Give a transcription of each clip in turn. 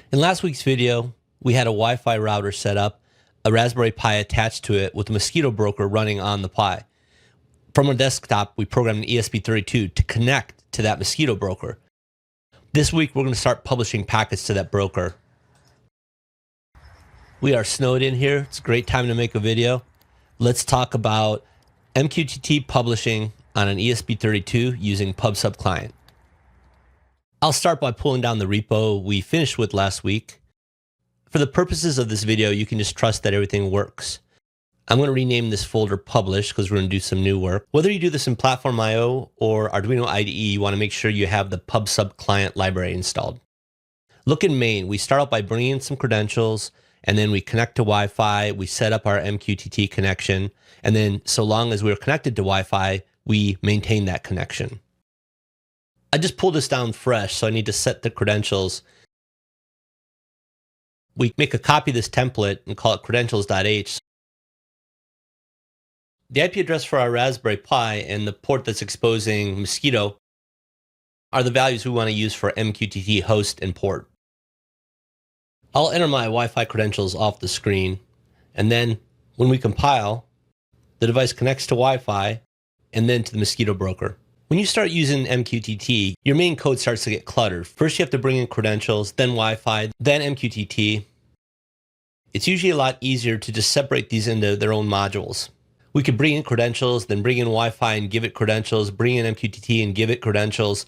In last week's video, we had a Wi-Fi router set up, a Raspberry Pi attached to it with a mosquito broker running on the Pi. From our desktop, we programmed an ESP32 to connect to that mosquito broker. This week, we're going to start publishing packets to that broker. We are snowed in here. It's a great time to make a video. Let's talk about MQTT publishing on an ESP32 using PubSubClient. I'll start by pulling down the repo we finished with last week. For the purposes of this video, you can just trust that everything works. I'm going to rename this folder Publish because we're going to do some new work. Whether you do this in Platform.io or Arduino IDE, you want to make sure you have the PubSubClient library installed. Look in main. We start out by bringing in some credentials, and then we connect to Wi-Fi. We set up our MQTT connection, and then so long as we're connected to Wi-Fi, we maintain that connection. I just pulled this down fresh, so I need to set the credentials. We make a copy of this template and call it credentials.h. The IP address for our Raspberry Pi and the port that's exposing mosquito are the values we want to use for MQTT host and port. I'll enter my Wi-Fi credentials off the screen, and then when we compile, the device connects to Wi-Fi and then to the mosquito broker. When you start using MQTT, your main code starts to get cluttered. First, you have to bring in credentials, then Wi-Fi, then MQTT. It's usually a lot easier to just separate these into their own modules. We could bring in credentials, then bring in Wi-Fi and give it credentials, bring in MQTT and give it credentials.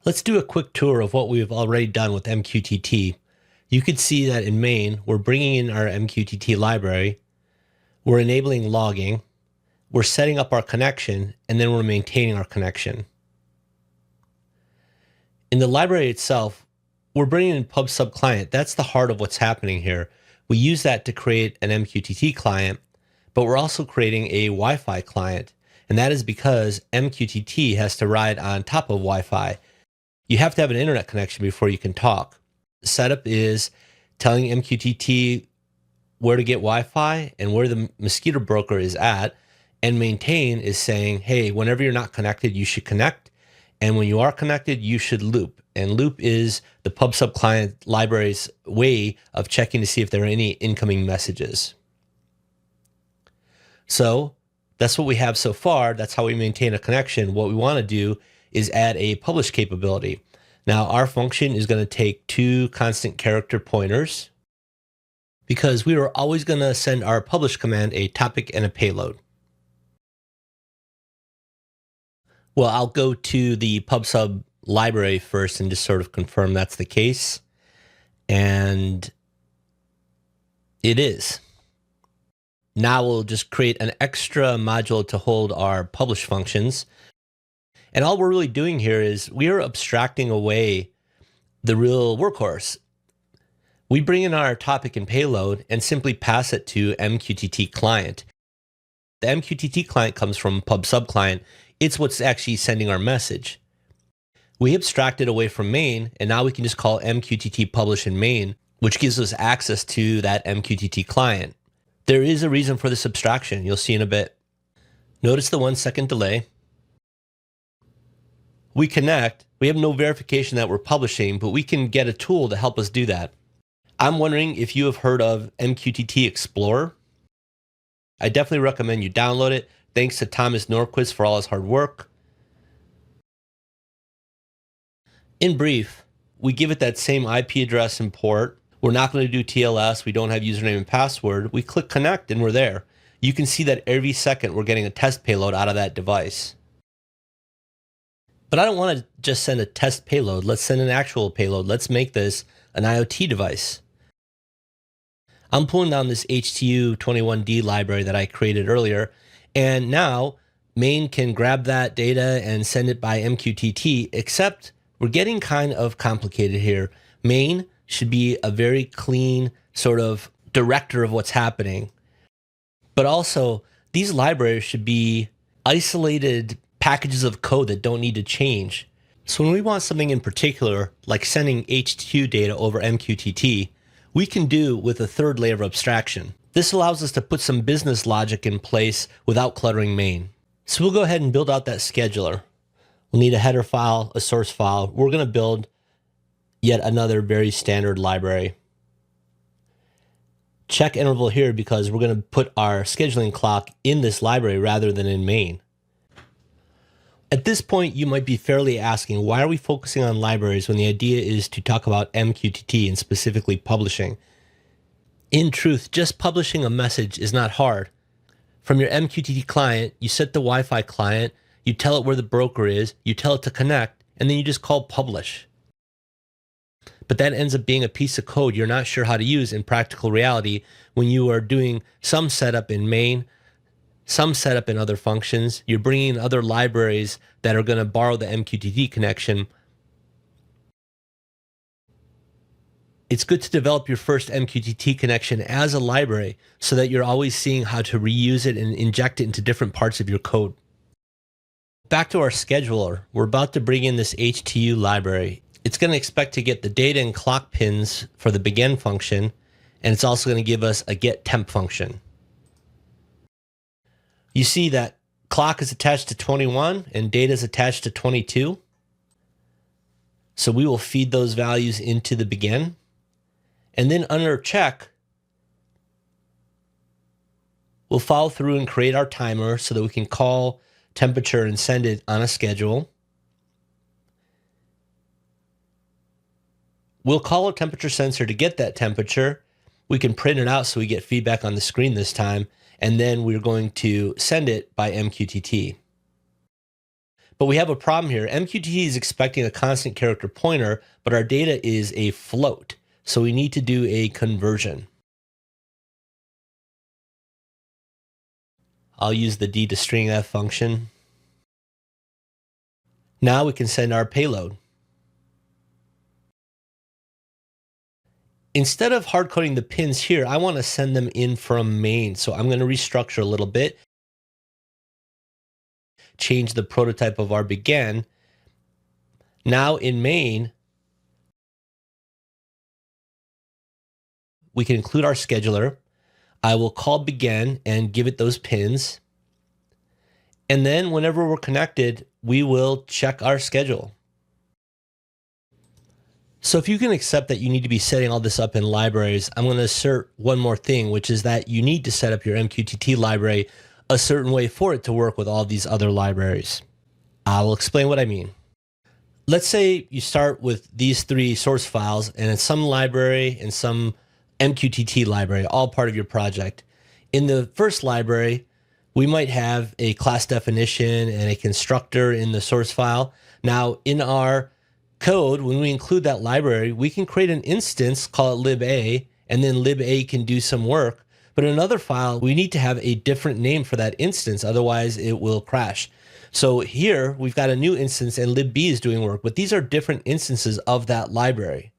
Let's do a quick tour of what we've already done with MQTT. You could see that in main, we're bringing in our MQTT library, we're enabling logging, we're setting up our connection, and then we're maintaining our connection. In the library itself, we're bringing in PubSubClient. That's the heart of what's happening here. We use that to create an MQTT client, but we're also creating a Wi-Fi client. And that is because MQTT has to ride on top of Wi-Fi. You have to have an internet connection before you can talk. The setup is telling MQTT where to get Wi-Fi and where the mosquito broker is at. And maintain is saying, hey, whenever you're not connected, you should connect. And when you are connected, you should loop. And loop is the PubSubClient library's way of checking to see if there are any incoming messages. So that's what we have so far. That's how we maintain a connection. What we want to do is add a publish capability. Now, our function is going to take two constant character pointers because we are always going to send our publish command a topic and a payload. Well, I'll go to the PubSub library first and just sort of confirm that's the case. And it is. Now we'll just create an extra module to hold our publish functions. And all we're really doing here is we are abstracting away the real workhorse. We bring in our topic and payload and simply pass it to MQTT client. The MQTT client comes from PubSubClient. It's what's actually sending our message. We abstracted away from main, and now we can just call MQTT publish in main, which gives us access to that MQTT client. There is a reason for this abstraction. You'll see in a bit. Notice the 1 second delay. We connect. We have no verification that we're publishing, but we can get a tool to help us do that. I'm wondering if you have heard of MQTT Explorer. I definitely recommend you download it. Thanks to Thomas Norquist for all his hard work. In brief, we give it that same IP address and port. We're not going to do TLS. We don't have username and password. We click connect and we're there. You can see that every second we're getting a test payload out of that device. But I don't want to just send a test payload. Let's send an actual payload. Let's make this an IoT device. I'm pulling down this HTU21D library that I created earlier. And now main can grab that data and send it by MQTT, except we're getting kind of complicated here. Main should be a very clean sort of director of what's happening. But also, these libraries should be isolated packages of code that don't need to change. So when we want something in particular, like sending HTU data over MQTT, we can do with a third layer of abstraction. This allows us to put some business logic in place without cluttering main. So we'll go ahead and build out that scheduler. We'll need a header file, a source file. We're going to build Yet another very standard library. Check interval here because we're going to put our scheduling clock in this library rather than in main. At this point, you might be fairly asking, why are we focusing on libraries when the idea is to talk about MQTT and specifically publishing? In truth, just publishing a message is not hard. From your MQTT client, you set the Wi-Fi client, you tell it where the broker is, you tell it to connect, and then you just call publish. But that ends up being a piece of code you're not sure how to use in practical reality when you are doing some setup in main, some setup in other functions. You're bringing in other libraries that are going to borrow the MQTT connection. It's good to develop your first MQTT connection as a library so that you're always seeing how to reuse it and inject it into different parts of your code. Back to our scheduler, we're about to bring in this HTU library. It's going to expect to get the data and clock pins for the begin function, and it's also going to give us a get temp function. You see that clock is attached to 21 and data is attached to 22. So we will feed those values into the begin. And then under check, we'll follow through and create our timer so that we can call temperature and send it on a schedule. We'll call a temperature sensor to get that temperature. We can print it out so we get feedback on the screen this time. And then we're going to send it by MQTT. But we have a problem here. MQTT is expecting a constant character pointer, but our data is a float. So we need to do a conversion. I'll use the D to string F function. Now we can send our payload. Instead of hard coding the pins here, I want to send them in from main. So I'm going to restructure a little bit, change the prototype of our begin. Now in main, we can include our scheduler. I will call begin and give it those pins. And then whenever we're connected, we will check our schedule. So if you can accept that you need to be setting all this up in libraries, I'm going to assert one more thing, which is that you need to set up your MQTT library a certain way for it to work with all these other libraries. I will explain what I mean. Let's say you start with these three source files and it's some library and some MQTT library, all part of your project. In the first library, we might have a class definition and a constructor in the source file. Now in our code, when we include that library, we can create an instance, call it lib.a, and then lib.a can do some work. But in another file, we need to have a different name for that instance, otherwise it will crash. So here we've got a new instance and lib.b is doing work, but these are different instances of that library.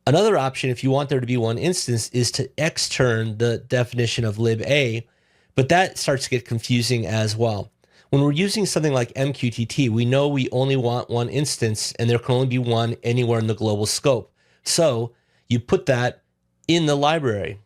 Another option, if you want there to be one instance, is to extern the definition of lib.a, but that starts to get confusing as well. When we're using something like MQTT, we know we only want one instance and there can only be one anywhere in the global scope. So you put that in the library.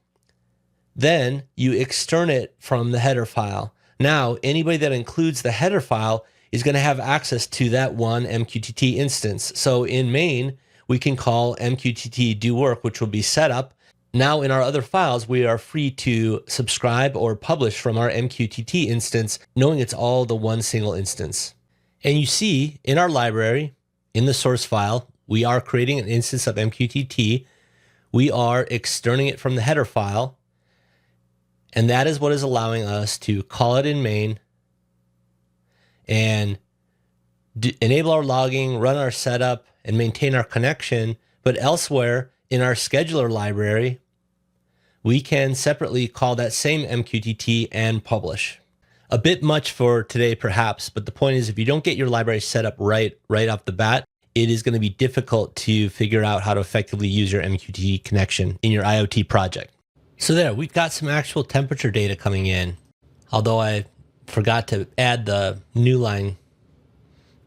Then you extern it from the header file. Now, anybody that includes the header file is going to have access to that one MQTT instance. So in main, we can call MQTT do work, which will be set up. Now in our other files, we are free to subscribe or publish from our MQTT instance, knowing it's all the one single instance. And you see in our library, in the source file, we are creating an instance of MQTT. We are externing it from the header file. And that is what is allowing us to call it in main and enable our logging, run our setup, and maintain our connection. But elsewhere in our scheduler library, we can separately call that same MQTT and publish. A bit much for today, perhaps, but the point is if you don't get your library set up right off the bat, it is going to be difficult to figure out how to effectively use your MQTT connection in your IoT project. So there, we've got some actual temperature data coming in. Although I forgot to add the new line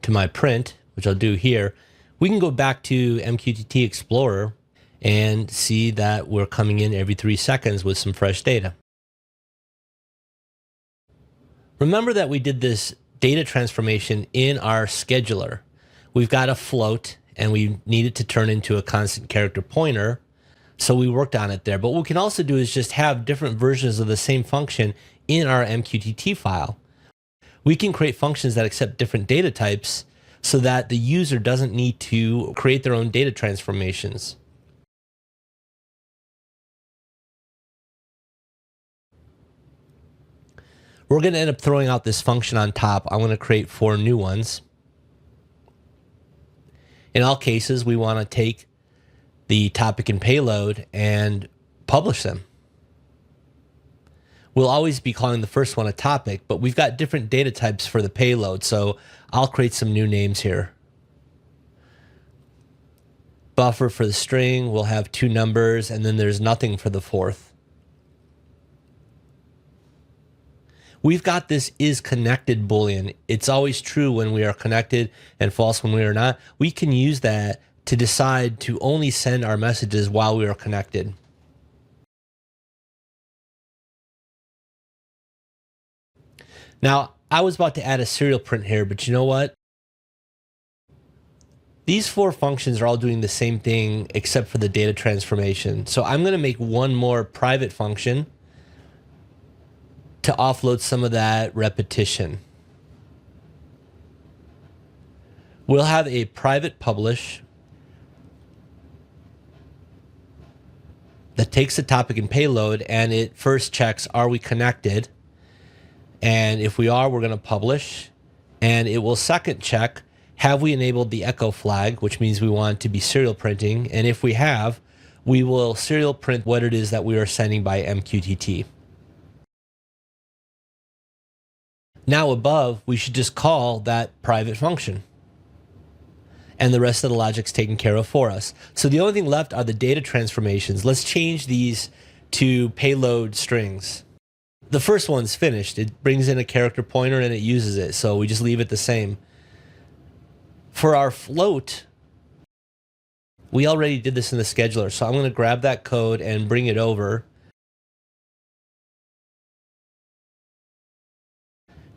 to my print, which I'll do here, we can go back to MQTT Explorer and see that we're coming in every 3 seconds with some fresh data. Remember that we did this data transformation in our scheduler. We've got a float and we need it to turn into a constant character pointer. So we worked on it there. But what we can also do is just have different versions of the same function in our MQTT file. We can create functions that accept different data types so that the user doesn't need to create their own data transformations. We're going to end up throwing out this function on top. I'm going to create 4 new ones. In all cases, we want to take the topic and payload and publish them. We'll always be calling the first one a topic, but we've got different data types for the payload, so I'll create some new names here. Buffer for the string, we'll have 2 numbers, and then there's nothing for the 4th. We've got this is connected Boolean. It's always true when we are connected and false when we are not. We can use that to decide to only send our messages while we are connected. Now, I was about to add a serial print here, but you know what? These 4 functions are all doing the same thing except for the data transformation. So I'm going to make one more private function to offload some of that repetition. We'll have a private publish that takes the topic and payload, and it first checks, are we connected? And if we are, we're going to publish. And it will second check, have we enabled the echo flag, which means we want to be serial printing. And if we have, we will serial print what it is that we are sending by MQTT. Now above, we should just call that private function. And the rest of the logic's taken care of for us. So the only thing left are the data transformations. Let's change these to payload strings. The first one's finished. It brings in a character pointer and it uses it. So we just leave it the same. For our float, we already did this in the scheduler. So I'm going to grab that code and bring it over.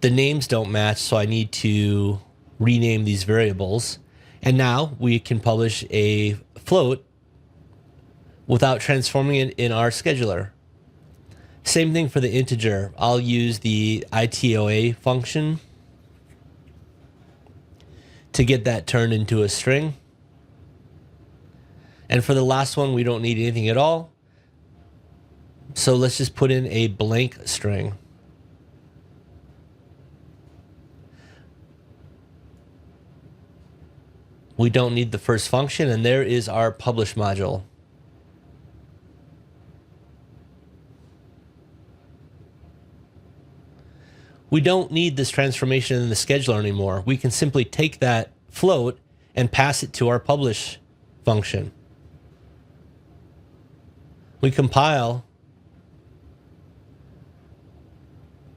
The names don't match, so I need to rename these variables. And now we can publish a float without transforming it in our scheduler. Same thing for the integer. I'll use the itoa function to get that turned into a string. And for the last one, we don't need anything at all. So let's just put in a blank string. We don't need the first function, and there is our publish module. We don't need this transformation in the scheduler anymore. We can simply take that float and pass it to our publish function. We compile.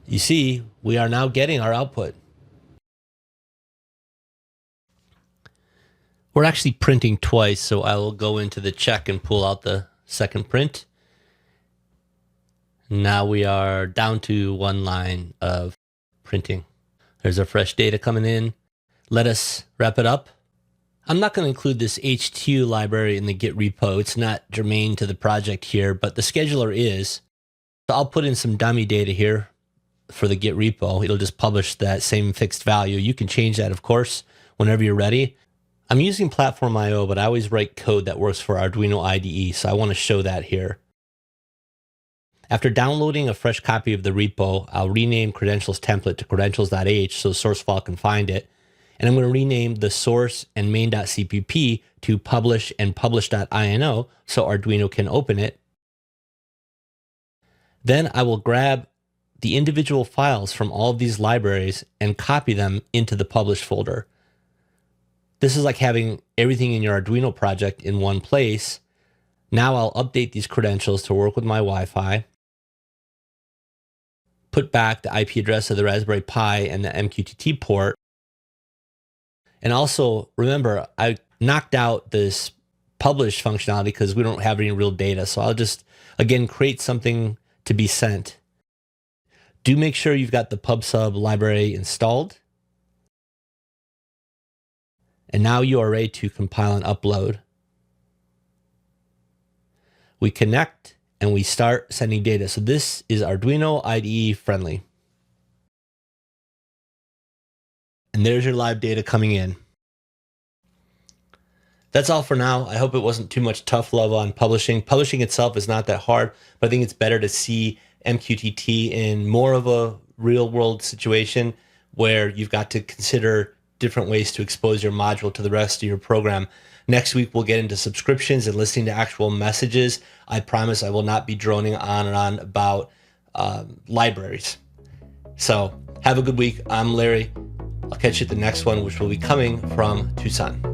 You see, we are now getting our output. We're actually printing twice, so I will go into the check and pull out the second print. Now we are down to 1 line of printing. There's our fresh data coming in. Let us wrap it up. I'm not going to include this HTU library in the Git repo. It's not germane to the project here, but the scheduler is. So I'll put in some dummy data here for the Git repo. It'll just publish that same fixed value. You can change that, of course, whenever you're ready. I'm using Platform IO, but I always write code that works for Arduino IDE, so I want to show that here. After downloading a fresh copy of the repo, I'll rename credentials template to credentials.h so the source file can find it. And I'm going to rename the source and main.cpp to publish and publish.ino so Arduino can open it. Then I will grab the individual files from all of these libraries and copy them into the publish folder. This is like having everything in your Arduino project in one place. Now I'll update these credentials to work with my Wi-Fi. Put back the IP address of the Raspberry Pi and the MQTT port. And also, remember, I knocked out this publish functionality because we don't have any real data. So I'll just, again, create something to be sent. Do make sure you've got the PubSub library installed. And now you are ready to compile and upload. We connect and we start sending data. So this is Arduino IDE friendly. And there's your live data coming in. That's all for now. I hope it wasn't too much tough love on publishing. Publishing itself is not that hard, but I think it's better to see MQTT in more of a real world situation where you've got to consider different ways to expose your module to the rest of your program. Next week, we'll get into subscriptions and listening to actual messages. I promise I will not be droning on and on about libraries. So have a good week. I'm Larry. I'll catch you at the next one, which will be coming from Tucson.